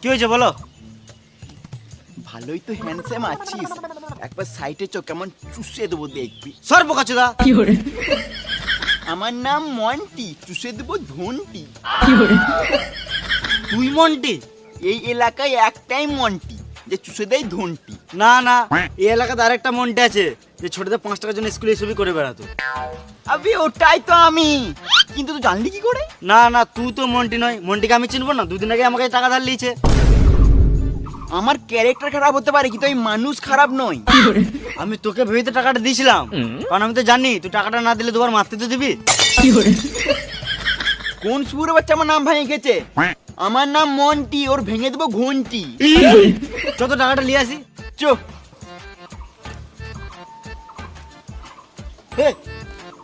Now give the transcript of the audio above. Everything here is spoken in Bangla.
কি হয়েছে বলো? ভালোই তো হ্যান্ডসাম আছিস, একবার সাইটে চোখ কেমন চুষে দেবো দেখবি। সর বোকাচোদা। আমার নাম মন্টি, চুষে দেবো ধন্টি। তুই মন্টি? এই এলাকায় একটাই মন্টি যে চুষে দেয় ধন্টি। না না, এই এলাকাতে আরেকটা মন্টি আছে যে ছোটদের 5 টাকার জন্য স্কুলে এসবই করে বেড়াতো। আবে ওটাই তো আমি, কিন্তু তুই জানলি কি করে? না না, তুই তো মন্টি নয়। মন্টিকে আমি চিনবো না? দুদিন আগে আমাকে টাকা ধার লিয়েছে। আমার ক্যারেক্টার খারাপ হতে পারে কিন্তু এই মানুষ খারাপ নয়। আমি তোকে ভেবেতে টাকাটা দিয়েছিলাম, কারণ আমি তো জানি তুই টাকাটা না দিলে দুবার মারতে তো দিবি। কোন সুরে বাচ্চা আমার নাম ভেঙে গেছে? আমার নাম মন্টি, ওর ভেঙে দেবো ঘন্টি। যত টাকাটা নিয়ে আসি। চো।